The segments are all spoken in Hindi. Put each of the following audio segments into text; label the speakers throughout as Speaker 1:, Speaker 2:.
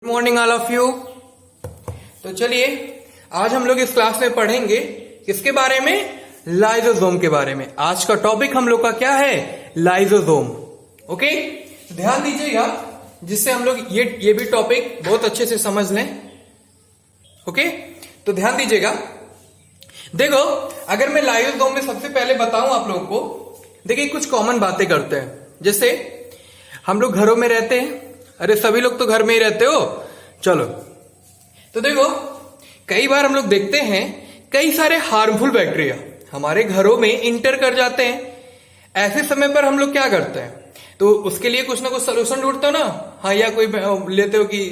Speaker 1: Good morning all of you. तो चलिए आज हम लोग इस क्लास में पढ़ेंगे किसके बारे में, लाइसोसोम के बारे में। आज का टॉपिक हम लोग का क्या है, लाइसोसोम। ओके, ध्यान दीजिएगा जिससे हम लोग ये भी टॉपिक बहुत अच्छे से समझ लें। ओके, तो ध्यान दीजिएगा। देखो, अगर मैं लाइसोसोम में सबसे पहले बताऊं आप लोगों को, देखिए कुछ कॉमन बातें करते हैं। जैसे हम लोग घरों में रहते हैं, अरे सभी लोग तो घर में ही रहते हो, चलो। तो देखो कई बार हम लोग देखते हैं कई सारे हार्मफुल बैक्टीरिया हमारे घरों में इंटर कर जाते हैं। ऐसे समय पर हम लोग क्या करते हैं, तो उसके लिए कुछ ना कुछ सोल्यूशन ढूंढते हो ना। हाँ, या कोई लेते हो कि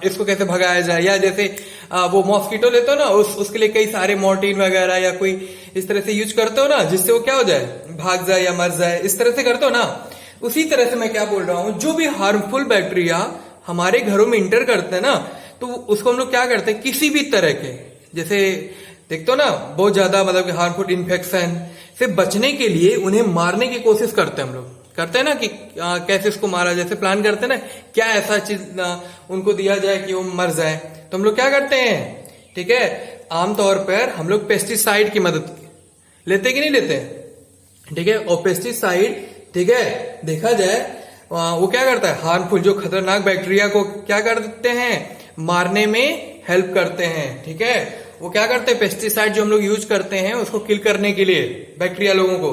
Speaker 1: इसको कैसे भगाया जाए, या जैसे वो मॉस्किटो लेते हो ना, उसके लिए कई सारे मॉर्टिन वगैरह या कोई इस तरह से यूज करते हो ना, जिससे वो क्या हो जाए, भाग जाए या मर जाए, इस तरह से करते हो ना। उसी तरह से मैं क्या बोल रहा हूं, जो भी हार्मफुल बैक्टीरिया हमारे घरों में इंटर करते हैं ना, तो उसको हम लोग क्या करते हैं, किसी भी तरह के, जैसे देखते हो ना बहुत ज्यादा मतलब कि हार्मफुल इन्फेक्शन से बचने के लिए उन्हें मारने की कोशिश करते हैं। हम लोग करते हैं ना कि कैसे इसको मारा, जैसे प्लान करते हैं ना, क्या ऐसा चीज उनको दिया जाए कि वो मर जाए। तो हम लोग क्या करते हैं, ठीक है, आमतौर पर हम लोग पेस्टिसाइड की मदद लेते कि नहीं लेते, ठीक है। और पेस्टिसाइड, ठीक है, देखा जाए वो क्या करता है, हार्मफुल जो खतरनाक बैक्टीरिया को क्या कर देते हैं, मारने में हेल्प करते हैं। ठीक है, वो क्या करते हैं, पेस्टिसाइड जो हम लोग यूज करते हैं उसको किल करने के लिए बैक्टीरिया लोगों को।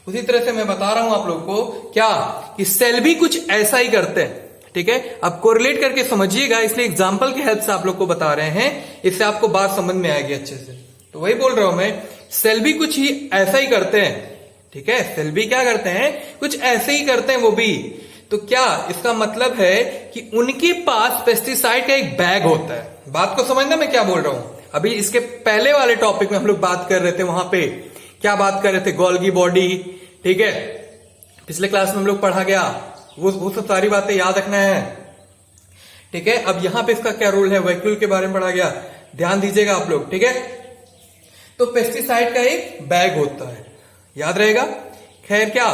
Speaker 1: उसी तरह से मैं बता रहा हूं आप लोग को क्या, कि सेल भी कुछ ऐसा ही करते हैं। ठीक है, अब कोरिलेट करके समझिएगा, इसलिए एग्जाम्पल की हेल्प से आप लोग को बता रहे हैं, इससे आपको बात समझ में आएगी अच्छे से। तो वही बोल रहा हूं मैं, सेल भी कुछ ही ऐसा ही करते हैं। ठीक है, सेल भी क्या करते हैं, कुछ ऐसे ही करते हैं वो भी। तो क्या इसका मतलब है कि उनके पास पेस्टिसाइड का एक बैग होता है। बात को समझना मैं क्या बोल रहा हूं। अभी इसके पहले वाले टॉपिक में हम लोग बात कर रहे थे, वहां पे क्या बात कर रहे थे, गोल्गी बॉडी। ठीक है, पिछले क्लास में हम लोग पढ़ा गया, वो सब सारी बातें याद रखना है। ठीक है, अब यहां पे इसका क्या रोल है, वैक्यूल के बारे में पढ़ा गया, ध्यान दीजिएगा आप लोग। ठीक है, तो पेस्टिसाइड का एक बैग होता है, याद रहेगा। खैर क्या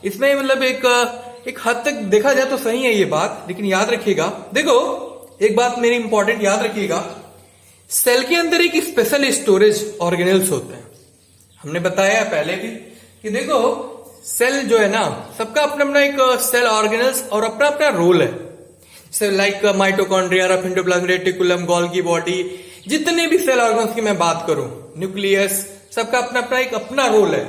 Speaker 1: इसमें मतलब एक हद तक देखा जाए तो सही है ये बात, लेकिन याद रखिएगा, देखो एक बात मेरी इंपॉर्टेंट याद रखिएगा, सेल के अंदर एक स्पेशल स्टोरेज ऑर्गेनेल्स होते हैं। हमने बताया पहले भी कि देखो सेल जो है ना, सबका अपना अपना एक सेल ऑर्गेनेल्स और अपना अपना रोल है। जैसे like mitochondria, endoplasmic reticulum, Golgi body, जितने भी सेल ऑर्गेन्स की मैं बात करूं, न्यूक्लियस, सबका अपना अपना एक अपना रोल है।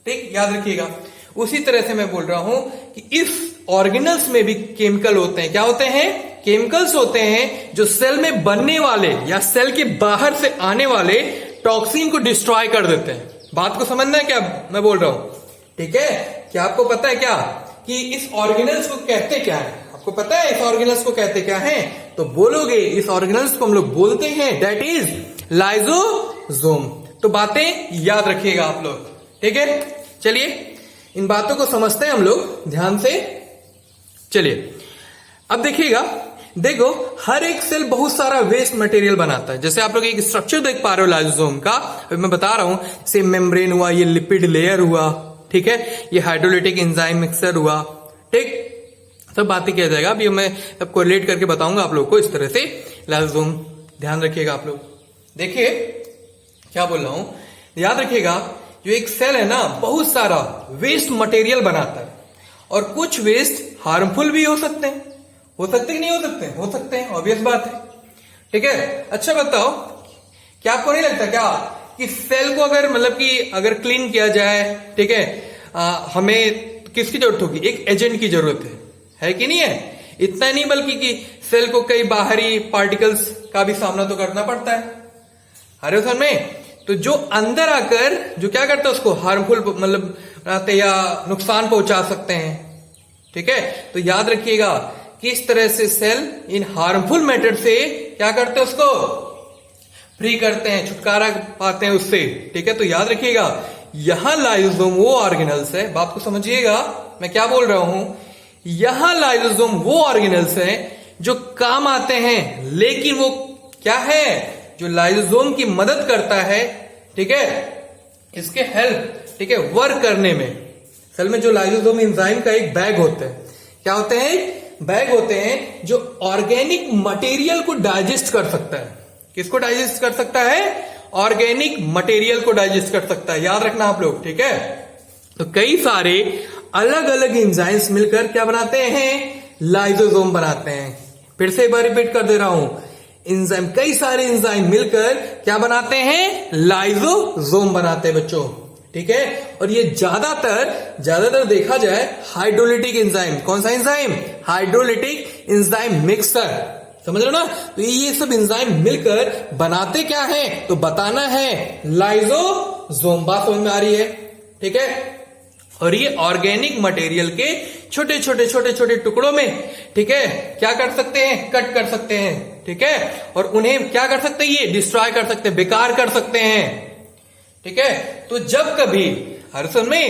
Speaker 1: ठीक, याद रखिएगा। उसी तरह से मैं बोल रहा हूं कि इस ऑर्गेनल्स में भी केमिकल होते हैं। क्या होते हैं, केमिकल्स होते हैं जो सेल में बनने वाले या सेल के बाहर से आने वाले टॉक्सिन को डिस्ट्रॉय कर देते हैं। बात को समझना है क्या मैं बोल रहा हूं। ठीक है, क्या आपको पता है क्या कि इस ऑर्गेनल्स को कहते क्या है, आपको पता है इस ऑर्गेनल्स को कहते क्या है, तो बोलोगे इस ऑर्गेनल्स को हम लोग बोलते हैं दैट इज लाइसोसोम। तो बातें याद रखिएगा आप लोग। ठीक है, चलिए इन बातों को समझते हैं हम लोग ध्यान से। चलिए अब देखिएगा, देखो हर एक सेल बहुत सारा वेस्ट मटेरियल बनाता है। जैसे आप लोग एक स्ट्रक्चर देख पा रहे हो लाइसोसोम का, मैं बता रहा हूं, जैसे मेम्ब्रेन हुआ, ये लिपिड लेयर हुआ, ठीक है, ये हाइड्रोलिटिक एंजाइम मिक्सर हुआ। ठीक, सब बातें किया जाएगा, अभी मैं सब कोरिलेट करके बताऊंगा आप लोग को इस तरह से लाइसोसोम। ध्यान रखिएगा आप लोग। देखिए क्या बोल रहा हूं, याद रखिएगा, जो एक सेल है ना, बहुत सारा वेस्ट मटेरियल बनाता है, और कुछ वेस्ट हार्मफुल भी हो सकते हैं। हो सकते कि नहीं हो सकते, हो सकते हैं, ऑब्वियस बात है। ठीक है, अच्छा बताओ, क्या आपको नहीं लगता क्या कि सेल को अगर मतलब कि अगर क्लीन किया जाए, ठीक है, हमें किसकी जरूरत होगी, एक एजेंट की जरूरत है कि नहीं है। इतना नहीं बल्कि कि सेल को कई बाहरी पार्टिकल्स का भी सामना तो करना पड़ता है। अरे उस में तो जो अंदर आकर जो क्या करते हैं, उसको हार्मफुल मतलब बनाते या नुकसान पहुंचा सकते हैं। ठीक है, तो याद रखिएगा किस तरह से सेल इन हार्मफुल मैटर से क्या करते हैं, उसको फ्री करते हैं, छुटकारा पाते हैं उससे। ठीक है, तो याद रखिएगा यहां लाइसोसोम वो ऑर्गेनल्स है, बात को समझिएगा मैं क्या बोल रहा हूं, यहां लाइसोसोम वो ऑर्गेनल्स है जो काम आते हैं, लेकिन वो क्या है, जो लाइसोसोम की मदद करता है, ठीक है, इसके हेल्प, ठीक है, वर्क करने में। सेल में जो लाइसोसोम एंजाइम का एक बैग होता है, क्या होते हैं, बैग होते हैं जो ऑर्गेनिक मटेरियल को डाइजेस्ट कर सकता है। किसको डाइजेस्ट कर सकता है? ऑर्गेनिक मटेरियल को डाइजेस्ट कर सकता है, याद रखना आप लोग, ठीक है। तो कई सारे अलग अलग एंजाइम्स मिलकर क्या बनाते हैं? लाइसोसोम बनाते हैं। फिर से एक बार रिपीट कर दे रहा हूं, एंजाइम, कई सारे एंजाइम मिलकर क्या बनाते हैं? लाइसोसोम बनाते हैं बच्चों, ठीक है। और ये ज्यादातर देखा जाए हाइड्रोलिटिक एंजाइम। कौन सा एंजाइम? हाइड्रोलिटिक एंजाइम मिक्सर, समझ रहे हो ना। तो ये सब एंजाइम मिलकर बनाते क्या है? तो बताना है लाइसोसोम। बात समझ में आ रही है, ठीक है। और ये ऑर्गेनिक मटेरियल के छोटे छोटे टुकड़ों में, ठीक है, क्या कर सकते हैं? कट कर सकते हैं, ठीक है। और उन्हें क्या कर सकते हैं? ये डिस्ट्रॉय कर सकते हैं, बेकार कर सकते हैं, ठीक है। तो जब कभी, हर समय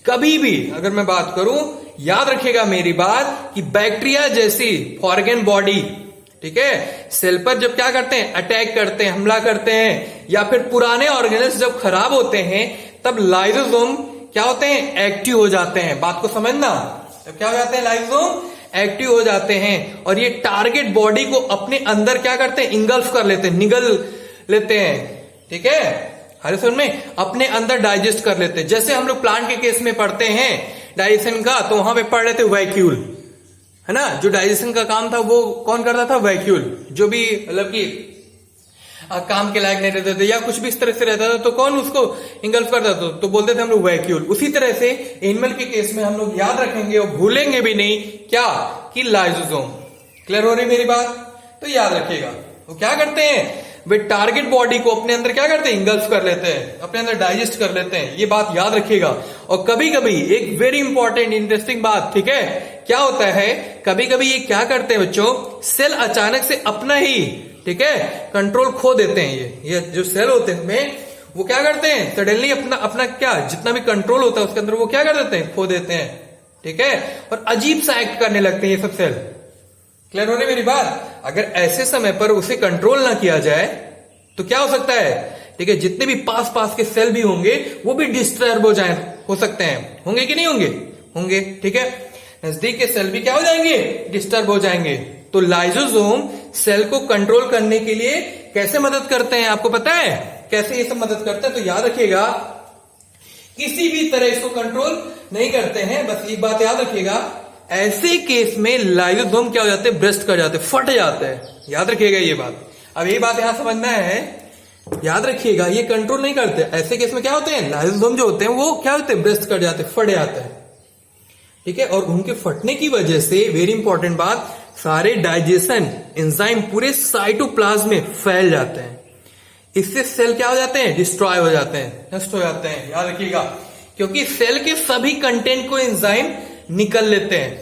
Speaker 1: कभी भी अगर मैं बात करूं, याद रखिएगा मेरी बात कि बैक्टीरिया जैसी फॉरेन बॉडी, ठीक है, सेल पर जब क्या करते हैं? अटैक करते हैं, हमला करते हैं, या फिर पुराने ऑर्गेनल्स जब खराब होते हैं तब लाइसोसोम क्या होते हैं? एक्टिव हो जाते हैं। बात को समझना, तब क्या हो जाते हैं? लाइसोसोम एक्टिव हो जाते हैं और ये टारगेट बॉडी को अपने अंदर क्या करते हैं? इंगल्फ कर लेते हैं, निगल लेते हैं, ठीक है। हर सुन में अपने अंदर डाइजेस्ट कर लेते हैं। जैसे हम लोग प्लांट के केस में पढ़ते हैं डाइजेशन का, तो वहां पे पढ़ रहे थे वैक्यूल, है ना। जो डाइजेशन का काम था वो कौन करता था? वैक्यूल। जो भी मतलब कि काम के लायक नहीं रहते थे या कुछ भी इस तरह से रहता था तो कौन उसको इंगल्फ करता था? तो बोलते थे हम लोग वैक्यूल। उसी तरह से एनिमल के केस में हम लोग याद रखेंगे और भूलेंगे भी नहीं क्या? कि लाइसोसोम। क्लियर हो रही मेरी बात? तो याद रखिएगा वो क्या करते हैं? वे टारगेट बॉडी को अपने अंदर क्या करते हैं? इंगल्फ कर लेते हैं, अपने अंदर डाइजेस्ट कर लेते हैं। ये बात याद रखिएगा। और कभी कभी एक वेरी इंपॉर्टेंट इंटरेस्टिंग बात, ठीक है, क्या होता है? कभी कभी ये क्या करते हैं बच्चों? सेल अचानक से अपना ही, ठीक है, कंट्रोल खो देते हैं। ये जो सेल होते हैं वो क्या करते हैं? सडनली अपना क्या जितना भी कंट्रोल होता है उसके अंदर वो क्या कर देते हैं? खो देते हैं, ठीक है। और अजीब सा एक्ट करने लगते हैं ये सब सेल। क्लियर हो रही मेरी बात? अगर ऐसे समय पर उसे कंट्रोल ना किया जाए तो क्या हो सकता है? ठीक है, जितने भी पास के सेल भी होंगे वो भी डिस्टर्ब हो सकते हैं। होंगे कि नहीं होंगे? होंगे, ठीक है। नजदीक के सेल भी क्या हो जाएंगे? डिस्टर्ब हो जाएंगे। तो लाइसोसोम सेल को कंट्रोल करने के लिए कैसे मदद करते हैं? आपको पता है कैसे ये सब मदद करते हैं? तो याद रखिएगा, किसी भी तरह इसको कंट्रोल नहीं करते हैं। बस एक बात याद रखिएगा, ऐसे केस में लाइसोसोम क्या हो जाते हैं? ब्रस्ट कर जाते हैं, फट जाते हैं। याद रखिएगा ये बात। अब ये बात यहां समझना है, याद रखिएगा, ये कंट्रोल नहीं करते। ऐसे केस में क्या होते हैं? लाइसोसोम जो होते हैं वो क्या होते हैं? ब्रस्ट कर जाते हैं, फट जाते हैं, ठीक है। और उनके फटने की वजह से, वेरी इंपॉर्टेंट बात, सारे डाइजेशन एंजाइम पूरे साइटोप्लाज्म में फैल जाते हैं। इससे सेल क्या हो जाते हैं? डिस्ट्रॉय हो जाते हैं, नष्ट हो जाते हैं। याद रखिएगा, क्योंकि सेल के सभी कंटेंट को एंजाइम निकल लेते हैं,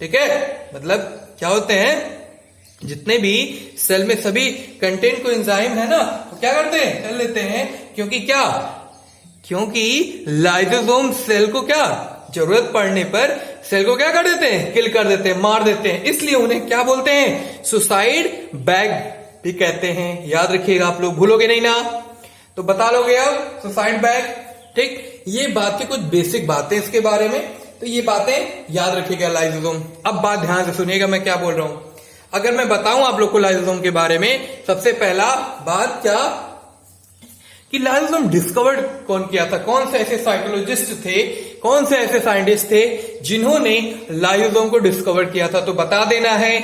Speaker 1: ठीक है। मतलब क्या होते हैं? जितने भी सेल में सभी कंटेंट को एंजाइम है ना, तो क्या करते हैं? कर लेते हैं। क्योंकि क्या? क्योंकि लाइसोसोम सेल को क्या जरूरत पड़ने पर सेल को क्या कर देते हैं? किल कर देते हैं, मार देते हैं। इसलिए उन्हें क्या बोलते हैं? सुसाइड बैग भी कहते हैं। याद रखिएगा, आप लोग भूलोगे नहीं ना, तो बता लोगे अब सुसाइड बैग, ठीक। ये बात की कुछ बेसिक बातें इसके बारे में, तो ये बातें याद रखिएगा लाइसोसोम। अब बात ध्यान से सुनिएगा मैं क्या बोल रहा हूं। अगर मैं बताऊं आप लोग को लाइसोसोम के बारे में, सबसे पहला बात क्या कि लाइसोसोम डिस्कवर्ड कौन किया था? कौन से ऐसे साइकोलॉजिस्ट थे, कौन से ऐसे साइंटिस्ट थे जिन्होंने लाइसोसोम को डिस्कवर किया था? तो बता देना है,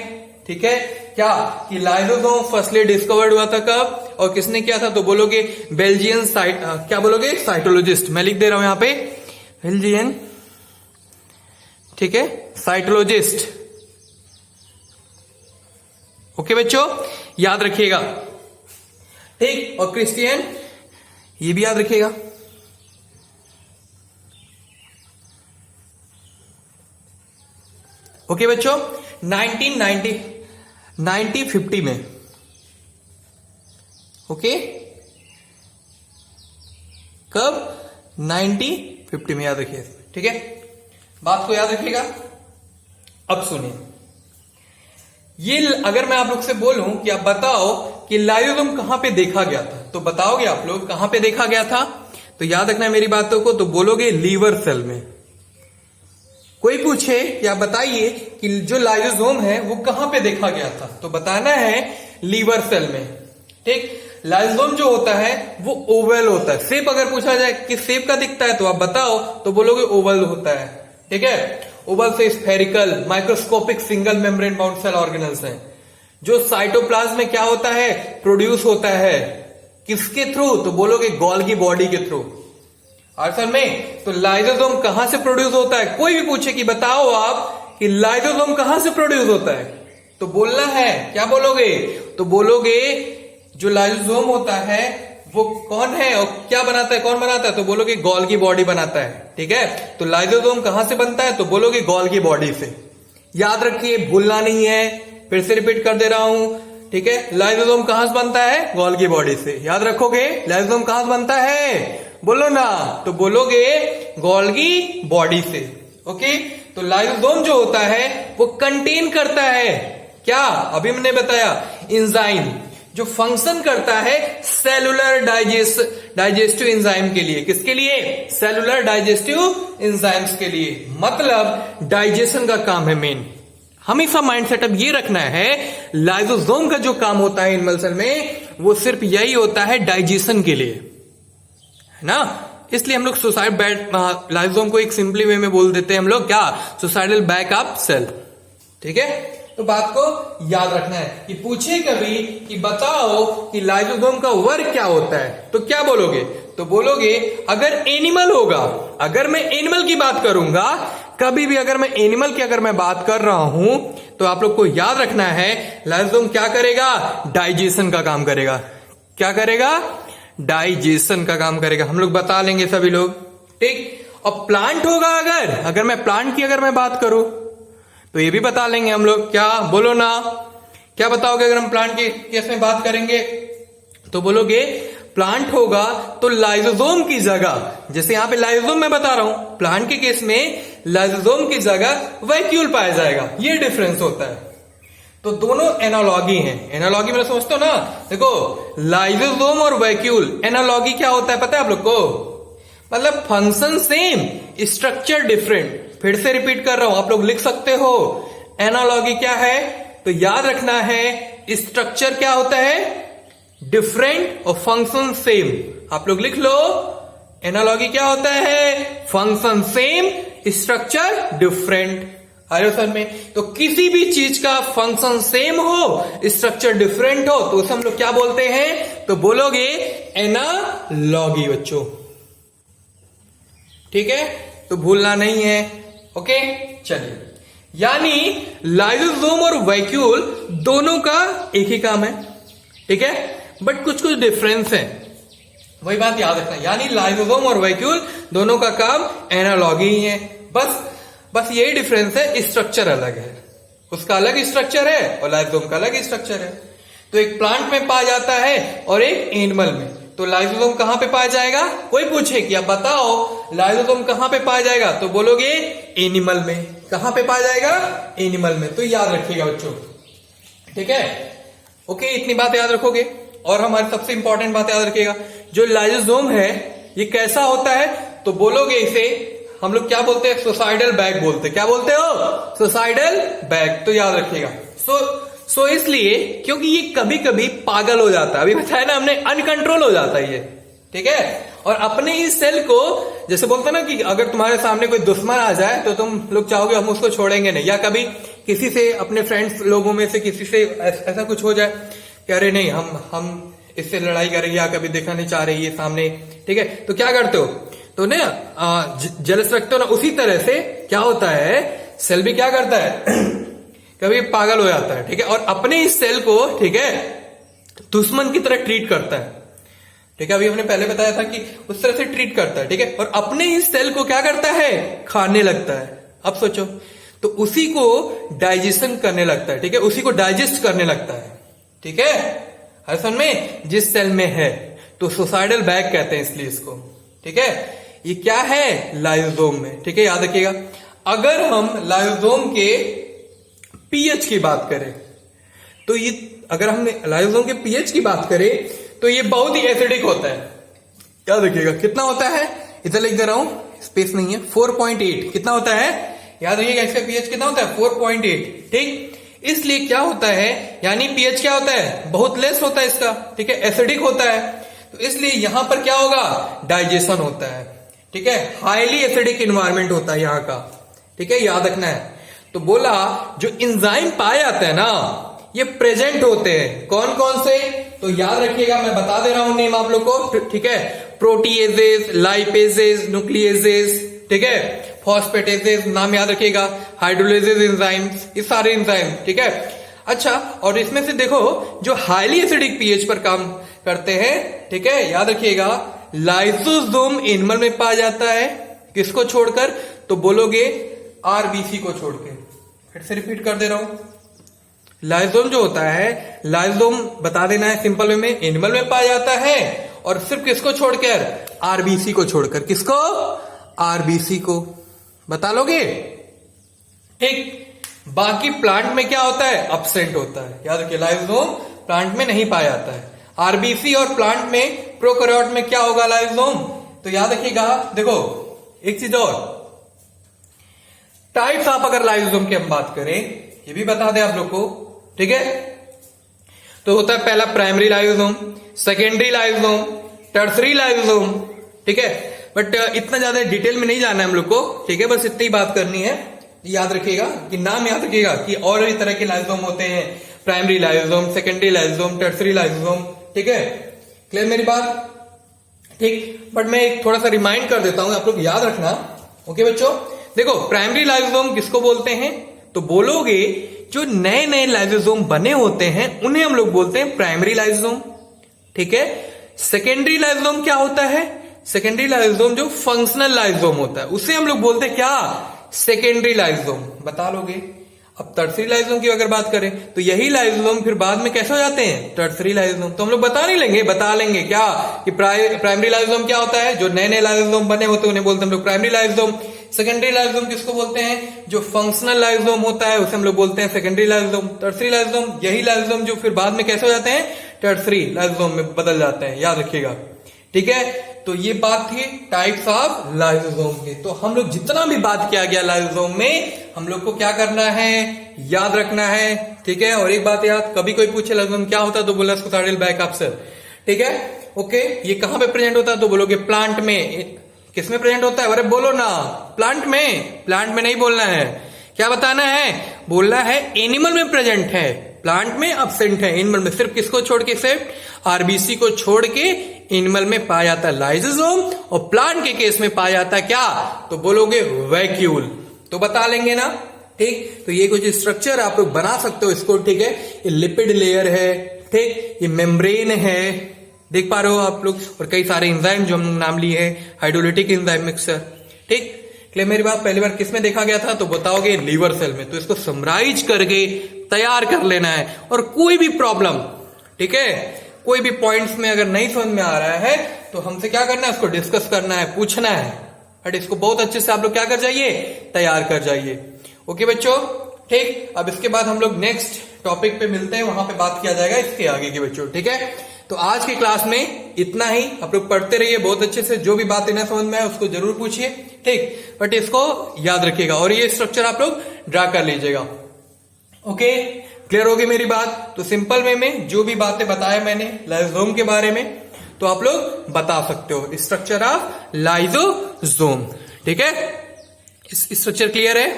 Speaker 1: ठीक है। क्या कि लाइसोसोम फर्स्टली डिस्कवर्ड हुआ था कब और किसने किया था? तो बोलोगे बेल्जियन क्या बोलोगे? साइटोलॉजिस्ट। मैं लिख दे रहा हूं यहां पे बेल्जियन, ठीक है, साइटोलॉजिस्ट। ओके बच्चों, याद रखिएगा, ठीक। और क्रिस्टियन, ये भी याद रखिएगा। ओके बच्चों, 1950 में, ओके, कब? 1950 में, याद रखिए, ठीक है। बात को याद रखिएगा। अब सुनिए, ये अगर मैं आप लोग से बोलूं कि आप बताओ कि लाइसोसोम कहां पे देखा गया था, तो बताओगे आप लोग कहां पे देखा गया था? तो याद रखना है मेरी बातों को, तो बोलोगे लीवर सेल में। कोई पूछे या बताइए कि जो लाइसोसोम है वो कहां पे देखा गया था, तो बताना है लीवर सेल में। ठीक, लाइसोसोम जो होता है वो ओवल होता है। शेप अगर पूछा जाए कि शेप का दिखता है तो आप बताओ, तो बोलोगे ओवल होता है। ठीक है, ओवल से spherical microscopic single membrane bound cell organelles हैं। जो साइटोप्लाज्म में क्या होता है, प्रोड्यूस होता है किसके थ्रू, तो बोलोगे गोल्गी बॉडी के थ्रू। आंसर में तो लाइसोसोम कहां से प्रोड्यूस होता है, कोई भी पूछे कि बताओ आप कि लाइसोसोम कहां से प्रोड्यूस होता है, तो बोलना है, क्या बोलोगे, तो बोलोगे जो लाइसोसोम होता है वो कौन है और क्या बनाता है, कौन बनाता है, तो बोलोगे गोल्गी बॉडी बनाता है। ठीक है, तो लाइसोसोम कहां से बनता है, तो बोलोगे गोल्गी बॉडी से। याद रखिए, भूलना नहीं है, फिर से रिपीट कर दे रहा हूं। ठीक है, लाइसोसोम कहां से बनता है, गोल्गी बॉडी से। याद रखोगे, लाइसोसोम कहां से बनता है, बोलो ना, तो बोलोगे गोल्गी बॉडी से। ओके, तो लाइसोसोम जो होता है वो कंटेन करता है क्या, अभी मैंने बताया, एंजाइम जो फंक्शन करता है सेलुलर डाइजेस्टिव एंजाइम के लिए। किसके लिए, सेलुलर डाइजेस्टिव एंजाइम्स के लिए, मतलब डाइजेशन का काम है मेन। हमेशा माइंड सेटअप ये रखना है, लाइसोसोम का जो काम होता है एनिमल सेल में वो सिर्फ यही होता है डाइजेशन के लिए, है ना। इसलिए हम लोग सुसाइड लाइसोसोम को एक सिंपली वे में बोल देते हैं हम लोग क्या, सुसाइडल बैकअप सेल। ठीक है, तो बात को याद रखना है कि पूछे कभी कि बताओ कि लाइसोसोम का वर्क क्या होता है, तो क्या बोलोगे, तो बोलोगे अगर एनिमल होगा, अगर मैं एनिमल की बात करूंगा, कभी भी अगर मैं एनिमल की अगर मैं बात कर रहा हूं, तो आप लोग को याद रखना है लाइसोसोम क्या करेगा, डाइजेशन का काम करेगा। क्या करेगा, डाइजेशन का काम करेगा। हम लोग बता लेंगे सभी लोग। ठीक, और प्लांट होगा, अगर मैं प्लांट की अगर मैं बात करूं तो ये भी बता लेंगे हम लोग। क्या, बोलो ना, क्या बताओगे अगर हम प्लांट के केस में बात करेंगे, तो बोलोगे प्लांट होगा तो लाइसोसोम की जगह, जैसे यहां पे लाइसोसोम मैं बता रहा हूं, प्लांट के केस में लाइसोसोम की जगह वैक्यूल पाया जाएगा। ये डिफरेंस होता है। तो दोनों एनालॉगी हैं। एनालॉगी मतलब समझते हो ना, देखो लाइसोसोम और वैक्यूल, एनालॉगी क्या होता है पता है आप लोग को, मतलब फंक्शन सेम, स्ट्रक्चर डिफरेंट। फिर से रिपीट कर रहा हूं, आप लोग लिख सकते हो। एनालॉगी क्या है, तो याद रखना है स्ट्रक्चर क्या होता है, डिफरेंट, और फंक्शन सेम। आप लोग लिख लो, एनालॉगी क्या होता है, फंक्शन सेम, स्ट्रक्चर डिफरेंट। आयो सर में, तो किसी भी चीज का फंक्शन सेम हो, स्ट्रक्चर डिफरेंट हो, तो उसे हम लोग क्या बोलते हैं, तो बोलोगे एनालॉगी बच्चों। ठीक है, तो भूलना नहीं है। ओके, चलिए, यानी लाइसोसोम और वैक्यूल दोनों का एक ही काम है। ठीक है, बट कुछ कुछ डिफरेंस है, वही बात याद रखना। यानी लाइसोसोम और वैक्यूल दोनों का काम एनालॉगी ही है, बस यही डिफरेंस है, स्ट्रक्चर अलग है। उसका अलग स्ट्रक्चर है और लाइसोसोम का अलग स्ट्रक्चर है। तो एक प्लांट में पाया जाता है और एक एनिमल में। तो लाइसोसोम कहां पे पाया जाएगा, कोई पूछे कि आप बताओ लाइसोसोम कहां पे पाया जाएगा, तो बोलोगे एनिमल में। कहां पे पाया जाएगा, एनिमल में। तो याद रखिएगा बच्चों। ठीक है, ओके, इतनी बात याद रखोगे। और हमारी सबसे इंपॉर्टेंट बात याद रखिएगा, जो लाइसोसोम है ये कैसा होता है, तो बोलोगे इसे हम लोग क्या बोलते हैं, सुसाइडल बैग बोलते हैं। क्या बोलते हो, सुसाइडल बैग। तो याद रखिएगा। सो इसलिए क्योंकि ये कभी कभी पागल हो जाता है, अभी बताया ना हमने, अनकंट्रोल हो जाता है ये। ठीक है, और अपने ही सेल को, जैसे बोलते हैं ना कि अगर तुम्हारे सामने कोई दुश्मन आ जाए तो तुम लोग चाहोगे हम उसको छोड़ेंगे नहीं, या कभी किसी से अपने फ्रेंड्स लोगों में से किसी से ऐसा कुछ हो जाए कि अरे नहीं हम इससे लड़ाई करेंगे, या कभी देखना नहीं चाह रही है सामने। ठीक है, तो क्या करते हो, तो ना जेलस रखते हो ना, उसी तरह से क्या होता है, सेल भी क्या करता है कभी पागल हो जाता है। ठीक है, और अपने इस सेल को, ठीक है, दुश्मन की तरह ट्रीट करता है। ठीक है, अभी हमने पहले बताया था कि उस तरह से ट्रीट करता है। ठीक है, और अपने इस सेल को क्या करता है, खाने लगता है। अब सोचो, तो उसी को डाइजेशन करने लगता है। ठीक है, उसी को डाइजेस्ट करने लगता है। ठीक है, असल में जिस सेल में है, तो सुसाइडल बैग कहते हैं इसलिए इसको। ठीक है, ये क्या है, लाइसोसोम में। ठीक है, याद रखिएगा। अगर हम लाइसोसोम के पीएच की बात करें, तो ये, अगर हमने लाइसोसोम के पीएच की बात करें, तो ये बहुत ही एसिडिक होता है। याद रखिएगा, कितना होता है, इधर लिख दे रहा हूं, स्पेस नहीं है, 4.8 कितना होता है, याद रखिएगा इसका पीएच कितना होता है 4.8, ठीक। इसलिए क्या होता है, यानी पीएच क्या होता है, बहुत लेस होता है इसका, ठीक है, एसिडिक होता है। तो इसलिए यहां पर क्या होगा, डाइजेशन होता है, ठीक है, हाईली एसिडिक इन्वायरमेंट होता है यहाँ का, ठीक है, याद रखना है। तो बोला जो एंजाइम पाए जाते हैं ना ये प्रेजेंट होते हैं, कौन कौन से, तो याद रखिएगा, मैं बता दे रहा हूं नेम आप लोग को, ठीक है, प्रोटीएजेस, लाइपेजेस, न्यूक्लिएजेस, ठीक है, फॉस्फेटेजेस, नाम याद रखिएगा, हाइड्रोलेजेस एंजाइम्स, ये सारे एंजाइम, ठीक है। अच्छा, और इसमें से देखो जो हाईली एसिडिक पीएच पर काम करते हैं, ठीक है, याद रखिएगा, लाइसोसोम एनिमल में पाया जाता है, किसको छोड़कर, तो बोलोगे आरबीसी को छोड़ के। फिर से रिपीट कर दे रहा हूं, लाइसोम जो होता है, लाइसोम बता देना है सिंपल वे में, एनिमल में पाया जाता है, और सिर्फ किसको छोड़कर, आरबीसी को छोड़कर, किसको, आरबीसी को, बता लोगे, ठीक। बाकी प्लांट में क्या होता है, अब्सेंट होता है, याद रखिए, लाइसोम प्लांट में नहीं पाया जाता है। आरबीसी और प्लांट में, प्रोकैरियोट में क्या होगा लाइसोम, तो याद रखिएगा। देखो एक चीज और, टाइप्स ऑफ अगर लाइसोम की हम बात करें, ये भी बता दें आप लोग को, ठीक है। तो होता है पहला प्राइमरी लाइसोम, सेकेंडरी लाइसोम, टर्सरी लाइसोम, ठीक है। बट इतना ज्यादा डिटेल में नहीं जाना है हम लोग को, ठीक है, बस इतनी बात करनी है, याद रखिएगा कि नाम याद रखिएगा कि और भी तरह के लाइसोम होते हैं, प्राइमरी लाइसोम, सेकेंडरी लाइसोम, टर्सरी लाइसोम, ठीक है, क्लियर मेरी बात, ठीक। बट मैं एक थोड़ा सा रिमाइंड कर देता हूं, आप लोग याद रखना, ओके बच्चों। देखो प्राइमरी लाइसोम किसको बोलते हैं, तो बोलोगे जो नए नए लाइसोसोम बने होते हैं उन्हें हम लोग बोलते हैं प्राइमरी लाइसोसोम, ठीक है। सेकेंडरी लाइसोसोम क्या होता है, सेकेंडरी लाइसोसोम जो फंक्शनल लाइसोसोम होता है उसे हम लोग बोलते हैं क्या, सेकेंडरी लाइसोसोम, बता लोगे। अब टर्सरी लाइसोसोम की अगर बात करें तो यही लाइसोसोम फिर बाद में कैसे हो जाते हैं, टर्सरी लाइसोसोम। तो हम लोग बता नहीं लेंगे, बता लेंगे क्या कि प्राइमरी लाइसोसोम क्या होता है, जो नए नए लाइसोसोम बने होते हैं उन्हें बोलते हैं हम लोग प्राइमरी लाइसोसोम। सेकेंडरी लाइसोसोम किसको बोलते हैं, जो फंक्शनल लाइसोसोम होता है उसे हम लोग बोलते हैं सेकेंडरी लाइसोसोम। टर्सरी लाइसोसोम यही लाइसोसोम जो फिर बाद में कैसे हो जाते हैं, टर्सरी लाइसोसोम में बदल जाते हैं, याद रखिएगा, ठीक है। तो ये बात थी टाइप्स ऑफ लाइसोसोम की। तो हम लोग जितना भी बात किया गया लाइसोसोम में, हम लोग को क्या करना है, याद रखना है, ठीक है। और एक बात याद, कभी कोई पूछे लाइसोसोम क्या होता है तो बोला स्कोटार्डियल बाइकाप्सल, ठीक है, ओके। ये कहां पे प्रेजेंट होता है तो बोलोगे प्लांट में, किसमें प्रेजेंट होता है, अरे बोलो ना, प्लांट में, प्लांट में नहीं बोलना है, क्या बताना है, बोलना है एनिमल में प्रेजेंट है, प्लांट में अब्सेंट है, एनिमल में सिर्फ किसको छोड़ के, सिर्फ आरबीसी को छोड़ के एनिमल में पाया जाता है लाइसोसोम, और प्लांट के केस में पाया जाता है क्या, तो बोलोगे वैक्यूल, तो बता लेंगे ना, ठीक। तो ये कुछ स्ट्रक्चर आप लोग बना सकते हो इसको, ठीक है। ये लिपिड लेयर है, ठीक, ये मेम्ब्रेन है, देख पा रहे हो आप लोग, और कई सारे एंजाइम जो हम नाम लिए हैं, हाइड्रोलिटिक एंजाइम मिक्सर, ठीक। इसलिए मेरी बात पहली बार किसमें देखा गया था तो बताओगे लीवर सेल में। तो इसको समराइज करके तैयार कर लेना है, और कोई भी प्रॉब्लम, ठीक है, कोई भी पॉइंट्स में अगर नहीं समझ में आ रहा है तो हमसे क्या करना है, उसको डिस्कस करना है, पूछना है, बट इसको बहुत अच्छे से आप लोग क्या कर जाइए, तैयार कर जाइए, ओके बच्चों, ठीक। अब इसके बाद हम लोग नेक्स्ट टॉपिक पे मिलते हैं, वहां पे बात किया जाएगा इसके आगे के बच्चों, ठीक है। तो आज की क्लास में इतना ही, आप लोग पढ़ते रहिए बहुत अच्छे से, जो भी बात इन्हें समझ में आए उसको जरूर पूछिए, ठीक, बट इसको याद रखिएगा, और ये स्ट्रक्चर आप लोग ड्रा कर लीजिएगा, ओके। क्लियर होगी मेरी बात। तो सिंपल वे में जो भी बातें बताया मैंने लाइसोसोम के बारे में, तो आप लोग बता सकते हो, स्ट्रक्चर ऑफ लाइसोसोम, ठीक है। इस स्ट्रक्चर क्लियर है,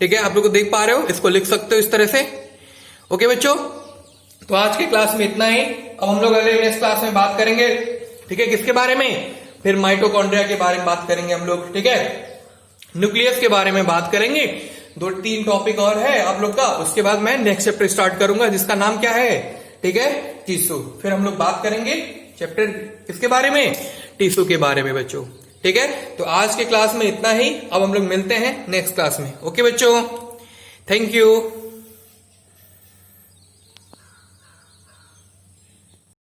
Speaker 1: ठीक है, आप लोग देख पा रहे हो, इसको लिख सकते हो इस तरह से, ओके बच्चों। तो आज की क्लास में इतना ही। अब हम लोग अगले नेक्स्ट क्लास में बात करेंगे, ठीक है, किसके बारे में, फिर माइटोकॉन्ड्रिया के बारे में बात करेंगे हम लोग, ठीक है, न्यूक्लियस के बारे में बात करेंगे, 2-3 टॉपिक और है आप लोग का। उसके बाद मैं नेक्स्ट चैप्टर स्टार्ट करूंगा जिसका नाम क्या है, ठीक है, टिश्यू। फिर हम लोग बात करेंगे चैप्टर किसके बारे में, टिश्यू के बारे में बच्चों, ठीक है। तो आज के क्लास में इतना ही, अब हम लोग मिलते हैं नेक्स्ट क्लास में, ओके बच्चों, थैंक यू।